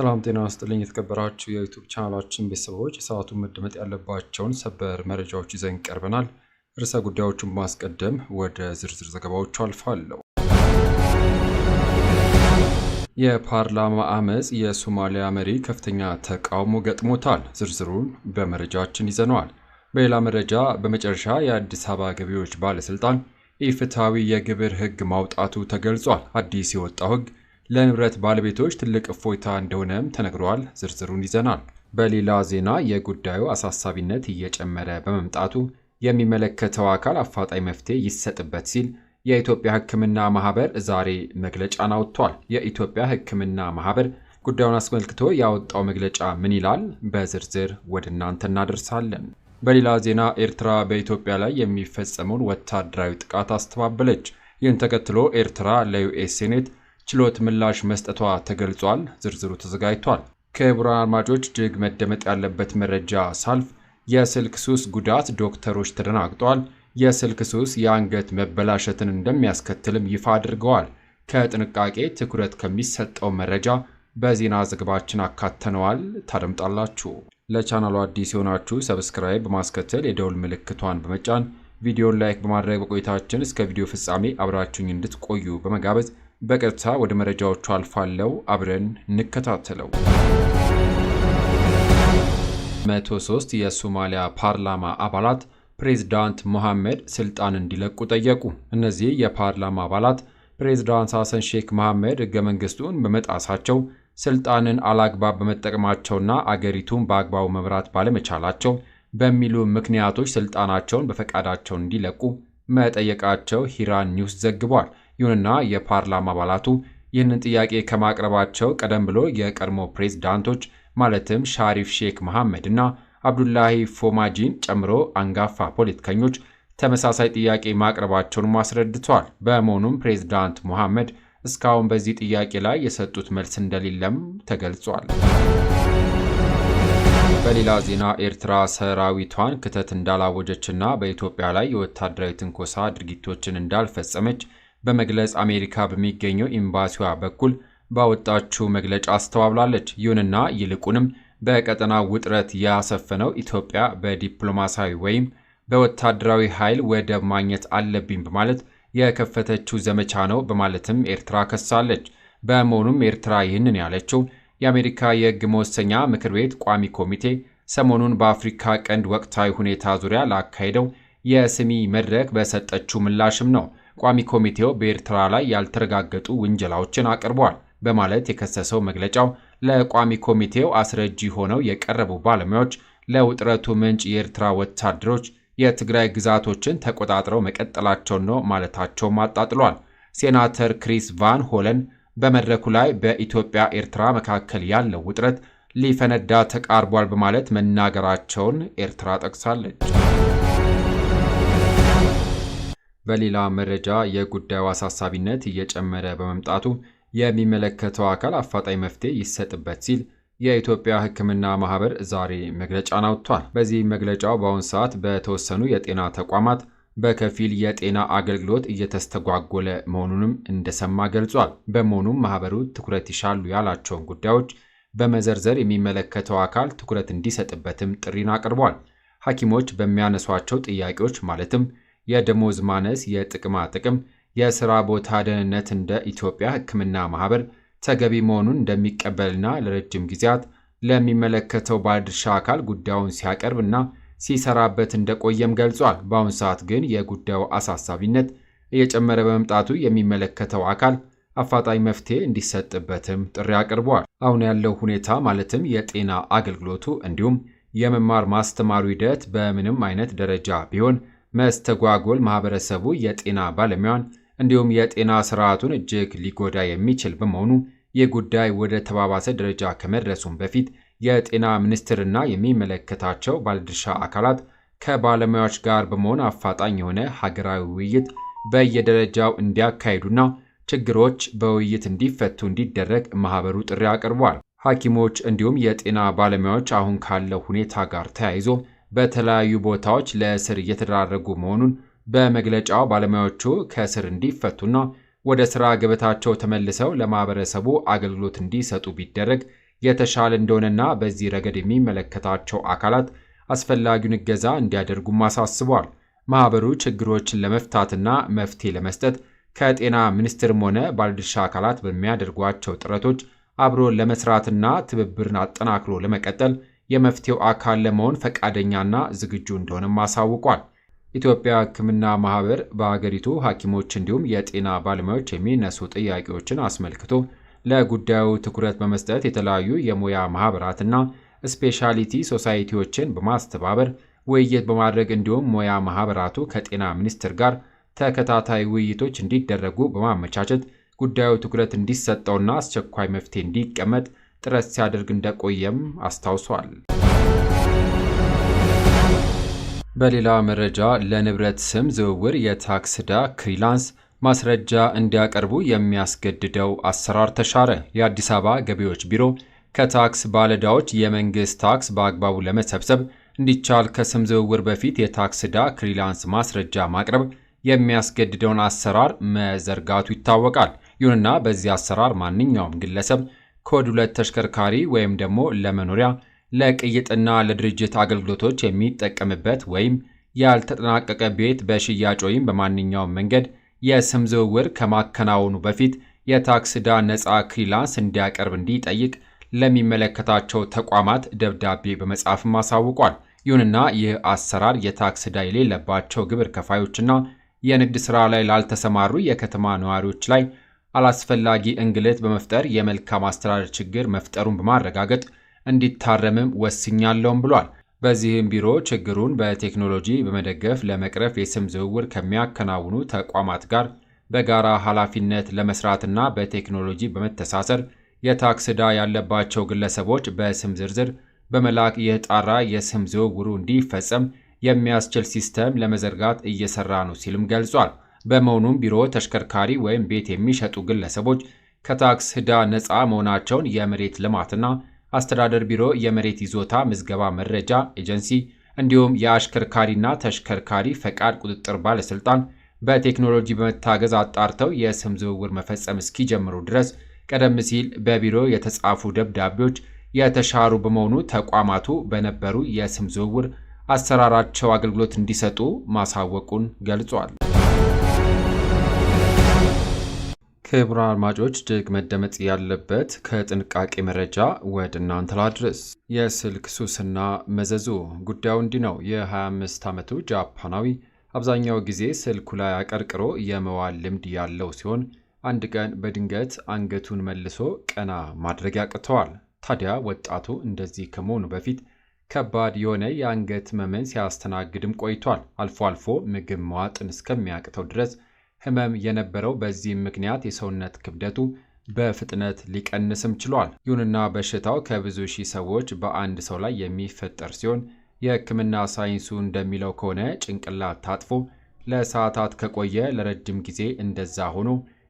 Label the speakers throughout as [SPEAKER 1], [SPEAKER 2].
[SPEAKER 1] ሰላም ጤና ይስጥልኝ የተከበራችሁ የዩቲዩብ ቻናላችን ቤተሰቦች ሰዓቱን መደመጥ ያለባቸውን ሰበር መረጃዎች ይዘን ቀርበናል። ርዕሰ ጉዳዮቹን በማስቀደም ወደ ዝርዝር ዘገባዎቹ አልፋለሁ። የፓርላማ አመጽ የሶማሊያ መሪ ከፍተኛ ተቃውሞ ገጥሞታል። ዝርዝሩን በመረጃችን ይዘነዋል። በሌላ መረጃ በመጨረሻ የአዲስ አበባ ገቢዎች ባለስልጣን ኢፍትሐዊ የግብር ህግ ማውጣቱ ተገልጿል። አዲስ የወጣው ህግ ለንብረት ባለቤቶች ትልቅ እፎይታ እንደሆነም ተነግሯል። ዝርዝሩን ይዘናል። በሌላ ዜና የጉዳዩ አሳሳቢነት እየጨመረ በመምጣቱ የሚመለከተው አካል አፋጣኝ መፍትሄ ይሰጥበት ሲል የኢትዮጵያ ሕክምና ማህበር ዛሬ መግለጫን አውጥቷል። የኢትዮጵያ ሕክምና ማህበር ጉዳዩን አስመልክቶ ያወጣው መግለጫ ምን ይላል? በዝርዝር ወደ እናንተ እናደርሳለን። በሌላ ዜና ኤርትራ በኢትዮጵያ ላይ የሚፈጸመውን ወታደራዊ ጥቃት አስተባበለች። ይህን ተከትሎ ኤርትራ ለዩኤስ ሴኔት ችሎት ምላሽ መስጠቷ ተገልጿል። ዝርዝሩ ተዘጋጅቷል። ክቡራን አድማጮች እጅግ መደመጥ ያለበት መረጃ ሳልፍ የስልክ ሱስ ጉዳት ዶክተሮች ተደናግጧል። የስልክ ሱስ የአንገት መበላሸትን እንደሚያስከትልም ይፋ አድርገዋል። ከጥንቃቄ ትኩረት ከሚሰጠው መረጃ በዜና ዘገባችን አካተነዋል፣ ታደምጣላችሁ። ለቻናሉ አዲስ የሆናችሁ ሰብስክራይብ በማስከተል የደውል ምልክቷን በመጫን ቪዲዮን ላይክ በማድረግ በቆይታችን እስከ ቪዲዮ ፍጻሜ አብራችሁኝ እንድትቆዩ በመጋበዝ በቀጥታ ወደ መረጃዎቹ አልፋለሁ። አብረን እንከታተለው። 103 የሶማሊያ ፓርላማ አባላት ፕሬዝዳንት መሐመድ ስልጣን እንዲለቁ ጠየቁ። እነዚህ የፓርላማ አባላት ፕሬዝዳንት ሐሰን ሼክ መሐመድ ሕገ መንግስቱን በመጣሳቸው ስልጣንን አላግባብ በመጠቀማቸውና አገሪቱን በአግባቡ መምራት ባለመቻላቸው በሚሉ ምክንያቶች ስልጣናቸውን በፈቃዳቸው እንዲለቁ መጠየቃቸው ሂራን ኒውስ ዘግቧል። ይሁንና የፓርላማ አባላቱ ይህንን ጥያቄ ከማቅረባቸው ቀደም ብሎ የቀድሞ ፕሬዝዳንቶች ማለትም ሻሪፍ ሼክ መሐመድ እና አብዱላሂ ፎማጂን ጨምሮ አንጋፋ ፖለቲከኞች ተመሳሳይ ጥያቄ ማቅረባቸውን አስረድተዋል። በመሆኑም ፕሬዝዳንት መሐመድ እስካሁን በዚህ ጥያቄ ላይ የሰጡት መልስ እንደሌለም ተገልጿል። በሌላ ዜና ኤርትራ ሰራዊቷን ክተት እንዳላወጀችና በኢትዮጵያ ላይ የወታደራዊ ትንኮሳ ድርጊቶችን እንዳልፈጸመች በመግለጽ አሜሪካ በሚገኘው ኤምባሲዋ በኩል ባወጣችው መግለጫ አስተባብላለች። ይሁንና ይልቁንም በቀጠናው ውጥረት ያሰፈነው ኢትዮጵያ በዲፕሎማሲያዊ ወይም በወታደራዊ ኃይል ወደብ ማግኘት አለብኝ በማለት የከፈተችው ዘመቻ ነው በማለትም ኤርትራ ከሳለች። በመሆኑም ኤርትራ ይህንን ያለችው የአሜሪካ የሕግ መወሰኛ ምክር ቤት ቋሚ ኮሚቴ ሰሞኑን በአፍሪካ ቀንድ ወቅታዊ ሁኔታ ዙሪያ ላካሄደው የስሚ መድረክ በሰጠችው ምላሽም ነው። ቋሚ ኮሚቴው በኤርትራ ላይ ያልተረጋገጡ ውንጀላዎችን አቅርቧል በማለት የከሰሰው መግለጫው ለቋሚ ኮሚቴው አስረጂ ሆነው የቀረቡ ባለሙያዎች ለውጥረቱ ምንጭ የኤርትራ ወታደሮች የትግራይ ግዛቶችን ተቆጣጥረው መቀጠላቸውን ነው ማለታቸውም አጣጥሏል። ሴናተር ክሪስ ቫን ሆለን በመድረኩ ላይ በኢትዮጵያ ኤርትራ መካከል ያለው ውጥረት ሊፈነዳ ተቃርቧል በማለት መናገራቸውን ኤርትራ ጠቅሳለች። በሌላ መረጃ የጉዳዩ አሳሳቢነት እየጨመረ በመምጣቱ የሚመለከተው አካል አፋጣኝ መፍትሄ ይሰጥበት ሲል የኢትዮጵያ ሕክምና ማህበር ዛሬ መግለጫን አውጥቷል። በዚህ መግለጫው በአሁኑ ሰዓት በተወሰኑ የጤና ተቋማት በከፊል የጤና አገልግሎት እየተስተጓጎለ መሆኑንም እንደሰማ ገልጿል። በመሆኑም ማህበሩ ትኩረት ይሻሉ ያላቸውን ጉዳዮች በመዘርዘር የሚመለከተው አካል ትኩረት እንዲሰጥበትም ጥሪን አቅርቧል። ሐኪሞች በሚያነሷቸው ጥያቄዎች ማለትም የደሞዝ ማነስ፣ የጥቅማ ጥቅም፣ የሥራ ቦታ ደህንነት እንደ ኢትዮጵያ ሕክምና ማህበር ተገቢ መሆኑን እንደሚቀበልና ለረጅም ጊዜያት ለሚመለከተው ባለድርሻ አካል ጉዳዩን ሲያቀርብና ሲሰራበት እንደቆየም ገልጿል። በአሁኑ ሰዓት ግን የጉዳዩ አሳሳቢነት እየጨመረ በመምጣቱ የሚመለከተው አካል አፋጣኝ መፍትሄ እንዲሰጥበትም ጥሪ አቅርቧል። አሁን ያለው ሁኔታ ማለትም የጤና አገልግሎቱ እንዲሁም የመማር ማስተማሩ ሂደት በምንም አይነት ደረጃ ቢሆን መስተጓጎል ማህበረሰቡ የጤና ባለሙያን እንዲሁም የጤና ስርዓቱን እጅግ ሊጎዳ የሚችል በመሆኑ ይህ ጉዳይ ወደ ተባባሰ ደረጃ ከመድረሱም በፊት የጤና ሚኒስቴርና የሚመለከታቸው ባለድርሻ አካላት ከባለሙያዎች ጋር በመሆን አፋጣኝ የሆነ ሀገራዊ ውይይት በየደረጃው እንዲያካሂዱና ችግሮች በውይይት እንዲፈቱ እንዲደረግ ማህበሩ ጥሪ አቅርቧል። ሐኪሞች እንዲሁም የጤና ባለሙያዎች አሁን ካለው ሁኔታ ጋር ተያይዞ በተለያዩ ቦታዎች ለእስር እየተዳረጉ መሆኑን በመግለጫው ባለሙያዎቹ ከእስር እንዲፈቱና ወደ ሥራ ገበታቸው ተመልሰው ለማህበረሰቡ አገልግሎት እንዲሰጡ ቢደረግ የተሻለ እንደሆነና በዚህ ረገድ የሚመለከታቸው አካላት አስፈላጊውን እገዛ እንዲያደርጉም አሳስበዋል። ማህበሩ ችግሮችን ለመፍታትና መፍትሄ ለመስጠት ከጤና ሚኒስቴርም ሆነ ባለድርሻ አካላት በሚያደርጓቸው ጥረቶች አብሮ ለመስራትና ትብብርን አጠናክሮ ለመቀጠል የመፍትሄው አካል ለመሆን ፈቃደኛና ዝግጁ እንደሆነም አሳውቋል። ኢትዮጵያ ሕክምና ማህበር በሀገሪቱ ሐኪሞች እንዲሁም የጤና ባለሙያዎች የሚነሱ ጥያቄዎችን አስመልክቶ ለጉዳዩ ትኩረት በመስጠት የተለያዩ የሙያ ማህበራትና ስፔሻሊቲ ሶሳይቲዎችን በማስተባበር ውይይት በማድረግ እንዲሁም ሙያ ማህበራቱ ከጤና ሚኒስቴር ጋር ተከታታይ ውይይቶች እንዲደረጉ በማመቻቸት ጉዳዩ ትኩረት እንዲሰጠውና አስቸኳይ መፍትሄ እንዲቀመጥ ጥረት ሲያደርግ እንደቆየም አስታውሷል። በሌላ መረጃ ለንብረት ስም ዝውውር የታክስ ዕዳ ክሊራንስ ማስረጃ እንዲያቀርቡ የሚያስገድደው አሰራር ተሻረ። የአዲስ አበባ ገቢዎች ቢሮ ከታክስ ባለዕዳዎች የመንግስት ታክስ በአግባቡ ለመሰብሰብ እንዲቻል ከስም ዝውውር በፊት የታክስ ዕዳ ክሊራንስ ማስረጃ ማቅረብ የሚያስገድደውን አሰራር መዘርጋቱ ይታወቃል። ይሁንና በዚህ አሰራር ማንኛውም ግለሰብ ኮድ 2 ተሽከርካሪ ወይም ደግሞ ለመኖሪያ፣ ለቅይጥና ለድርጅት አገልግሎቶች የሚጠቀምበት ወይም ያልተጠናቀቀ ቤት በሽያጭ ወይም በማንኛውም መንገድ የስም ዝውውር ከማከናወኑ በፊት የታክስ ዕዳ ነፃ ክሊራንስ እንዲያቀርብ እንዲጠይቅ ለሚመለከታቸው ተቋማት ደብዳቤ በመጻፍም አሳውቋል። ይሁንና ይህ አሰራር የታክስ ዕዳ የሌለባቸው ግብር ከፋዮችና የንግድ ሥራ ላይ ላልተሰማሩ የከተማ ነዋሪዎች ላይ አላስፈላጊ እንግልት በመፍጠር የመልካም አስተዳደር ችግር መፍጠሩን በማረጋገጥ እንዲታረምም ወስኛለሁም ብሏል። በዚህም ቢሮ ችግሩን በቴክኖሎጂ በመደገፍ ለመቅረፍ የስም ዝውውር ከሚያከናውኑ ተቋማት ጋር በጋራ ኃላፊነት ለመስራትና በቴክኖሎጂ በመተሳሰር የታክስ ዕዳ ያለባቸው ግለሰቦች በስም ዝርዝር በመላክ የጣራ የስም ዝውውሩ እንዲፈጸም የሚያስችል ሲስተም ለመዘርጋት እየሰራ ነው ሲልም ገልጿል። በመሆኑም ቢሮ ተሽከርካሪ ወይም ቤት የሚሸጡ ግለሰቦች ከታክስ ዕዳ ነፃ መሆናቸውን የመሬት ልማትና አስተዳደር ቢሮ፣ የመሬት ይዞታ ምዝገባ መረጃ ኤጀንሲ እንዲሁም የአሽከርካሪና ተሽከርካሪ ፈቃድ ቁጥጥር ባለስልጣን በቴክኖሎጂ በመታገዝ አጣርተው የስም ዝውውር መፈጸም እስኪጀምሩ ድረስ ቀደም ሲል በቢሮ የተጻፉ ደብዳቤዎች የተሻሩ በመሆኑ ተቋማቱ በነበሩ የስም ዝውውር አሰራራቸው አገልግሎት እንዲሰጡ ማሳወቁን ገልጿል። ክቡራን አድማጮች፣ እጅግ መደመጥ ያለበት ከጥንቃቄ መረጃ ወደ እናንተ ላድርስ። የስልክ ሱስና መዘዙ ጉዳዩ እንዲህ ነው። የ25 ዓመቱ ጃፓናዊ አብዛኛው ጊዜ ስልኩ ላይ አቀርቅሮ የመዋል ልምድ ያለው ሲሆን አንድ ቀን በድንገት አንገቱን መልሶ ቀና ማድረግ ያቅተዋል። ታዲያ ወጣቱ እንደዚህ ከመሆኑ በፊት ከባድ የሆነ የአንገት ህመምን ሲያስተናግድም ቆይቷል። አልፎ አልፎ ምግብ መዋጥን እስከሚያቅተው ድረስ ህመም የነበረው በዚህም ምክንያት የሰውነት ክብደቱ በፍጥነት ሊቀንስም ችሏል። ይሁንና በሽታው ከብዙ ሺህ ሰዎች በአንድ ሰው ላይ የሚፈጠር ሲሆን የሕክምና ሳይንሱ እንደሚለው ከሆነ ጭንቅላት ታጥፎ ለሰዓታት ከቆየ ለረጅም ጊዜ እንደዛ ሆኖ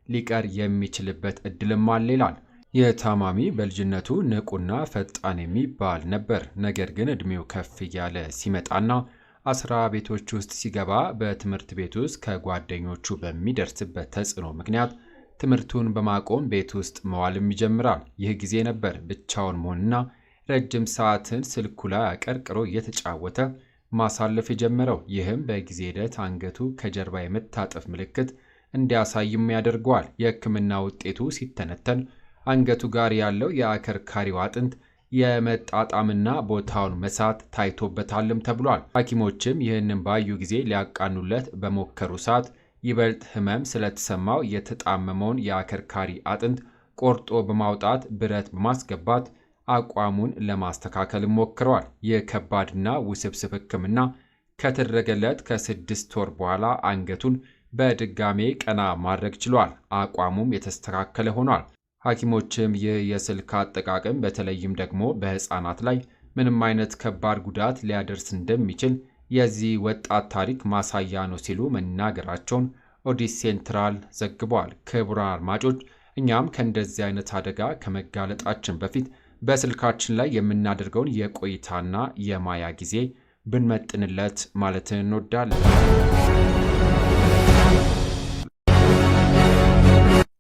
[SPEAKER 1] ሊቀር የሚችልበት እድልም አለ ይላል። የታማሚ በልጅነቱ ንቁና ፈጣን የሚባል ነበር። ነገር ግን እድሜው ከፍ እያለ ሲመጣና አስራ ቤቶች ውስጥ ሲገባ በትምህርት ቤት ውስጥ ከጓደኞቹ በሚደርስበት ተጽዕኖ ምክንያት ትምህርቱን በማቆም ቤት ውስጥ መዋልም ይጀምራል። ይህ ጊዜ ነበር ብቻውን መሆንና ረጅም ሰዓትን ስልኩ ላይ አቀርቅሮ እየተጫወተ ማሳለፍ የጀመረው። ይህም በጊዜ ሂደት አንገቱ ከጀርባ የመታጠፍ ምልክት እንዲያሳይም ያደርገዋል። የሕክምና ውጤቱ ሲተነተን አንገቱ ጋር ያለው የአከርካሪው አጥንት የመጣጣምና ቦታውን መሳት ታይቶበታልም ተብሏል። ሐኪሞችም ይህንን ባዩ ጊዜ ሊያቃኑለት በሞከሩ ሰዓት ይበልጥ ህመም ስለተሰማው የተጣመመውን የአከርካሪ አጥንት ቆርጦ በማውጣት ብረት በማስገባት አቋሙን ለማስተካከል ሞክረዋል። ይህ ከባድና ውስብስብ ሕክምና ከተደረገለት ከ6 ወር በኋላ አንገቱን በድጋሜ ቀና ማድረግ ችሏል። አቋሙም የተስተካከለ ሆኗል። ሐኪሞችም ይህ የስልክ አጠቃቀም በተለይም ደግሞ በሕፃናት ላይ ምንም አይነት ከባድ ጉዳት ሊያደርስ እንደሚችል የዚህ ወጣት ታሪክ ማሳያ ነው ሲሉ መናገራቸውን ኦዲስ ሴንትራል ዘግቧል። ክቡራን አድማጮች፣ እኛም ከእንደዚህ አይነት አደጋ ከመጋለጣችን በፊት በስልካችን ላይ የምናደርገውን የቆይታና የማያ ጊዜ ብንመጥንለት ማለትን እንወዳለን።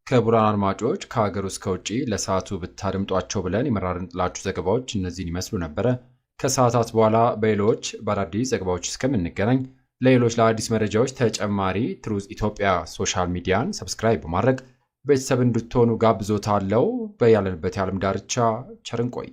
[SPEAKER 1] ክቡራን አድማጮች ከሀገር ውስጥ ከውጪ ለሰዓቱ ብታደምጧቸው ብለን የመራርንላችሁ ዘገባዎች እነዚህን ይመስሉ ነበረ። ከሰዓታት በኋላ በሌሎች በአዳዲስ ዘገባዎች እስከምንገናኝ ለሌሎች ለአዲስ መረጃዎች ተጨማሪ ትሩዝ ኢትዮጵያ ሶሻል ሚዲያን ሰብስክራይብ በማድረግ ቤተሰብ እንድትሆኑ ጋብዞታለሁ። በያለንበት የዓለም ዳርቻ ቸር እንቆይ።